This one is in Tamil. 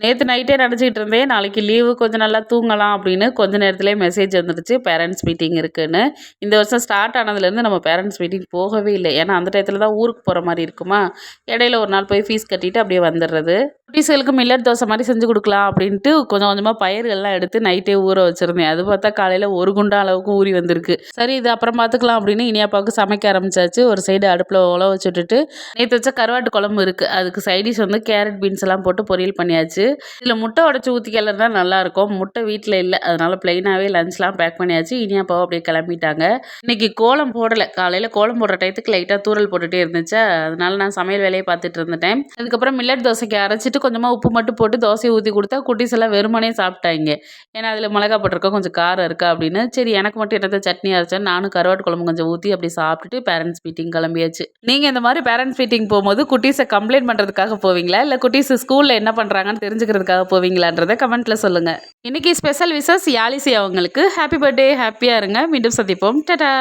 நேத்து நைட்டே நெனச்சுக்கிட்டு இருந்தேன். நாளைக்கு லீவு கொஞ்சம் நல்லா தூங்கலாம் அப்படின்னு. கொஞ்ச நேரத்திலேயே மெசேஜ் வந்துடுச்சு பேரண்ட்ஸ் மீட்டிங் இருக்குன்னு. இந்த வருஷம் ஸ்டார்ட் ஆனதுலேருந்து நம்ம பேரண்ட்ஸ் மீட்டிங் போகவே இல்ல. ஏன்னா அந்த டயத்துல தான் ஊருக்கு போற மாரி இருக்குமா. இடையில ஒரு நாள் போய் ஃபீஸ் கட்டிட்டு அப்படியே வந்துடுறது. குட்டீஸ்களுக்கு மில்லட் தோசை மாரி செஞ்சு குடுக்கலாம் அப்படின்ட்டு கொஞ்சம் கொஞ்சமா பயிர்கள்லாம் எடுத்து நைட்டே ஊற வச்சிருந்தேன். அது பார்த்தா காலையில 1 குண்டா அளவுக்கு ஊறி வந்திருக்கு. சரி இது அப்புறம் பார்த்துக்கலாம் அப்படின்னு இனியாப்பாவுக்கு சமைக்க ஆரம்பிச்சாச்சு. ஒரு சைடு அடுப்புல உல வச்சு விட்டுட்டு, நேத்து வச்ச கருவாட்டு குழம்பு இருக்கு. அதுக்கு சைடிஷ் வந்து கேரட், பீன்ஸ் எல்லாம் போட்டு பொரியல் பண்ணியாச்சு. இதில முட்டை உடைச்சு ஊத்தி கிளறுனா நல்லாயிருக்கும். முட்டை வீட்ல இல்ல. அதனால பிளெயினாவே லஞ்ச்லாம் பேக் பண்ணியாச்சு. இனியாப்பாவும் அப்படியே கிளம்பிட்டாங்க. இன்னைக்கு கோலம் போடல. காலையில கோலம் போடுற டயத்துக்கு லைட்டா தூறல் போட்டுட்டே இருந்துச்சா, அதனால நான் சமையல் வேலைய பார்த்துட்டு இருந்துட்டேன். அதுக்கப்புறம் மில்லட் தோசைக்கு அரைச்சிட்டு கொஞ்சமா உப்பு மட்டும் போட்டு தோசைய ஊத்தி குடுத்தா, குட்டீஸ் எல்லாம் வெறுமனே சாப்பிட்டாய்ங்க. ஏன்னா அதில மிளகா போட்டிருக்கோம், கொஞ்சம் காரம் இருக்கா அப்படின்னு. சரி எனக்கு மட்டும் என்னத்த சட்னி அரைச்சேன்னு நானும் கருவாட்டு குழம்பு கொஞ்சம் ஊத்தி அப்படி சாப்பிட்டுட்டு பேரண்ட்ஸ் மீட்டிங் கிளம்பியாச்சு. நீங்க இந்த மாரி பேரண்ட்ஸ் மீட்டிங் போம்போது குட்டீஸ கம்ப்ளைண்ட் பண்றதுக்காக போவீங்களா? இல்ல குட்டீஸ் ஸ்கூல்ல என்ன பண்றாங்கன்னு தெரிஞ்சுக்கிறதுக்காக போவீங்களான்றத கமெண்ட்ல சொல்லுங்க. இன்னைக்கு ஸ்பெஷல் விஷஸ் யாழிசை அவங்களுக்கு. Happy birthday! ஹேப்பியா இருங்க. மீண்டும் சந்திப்போம். டாடா!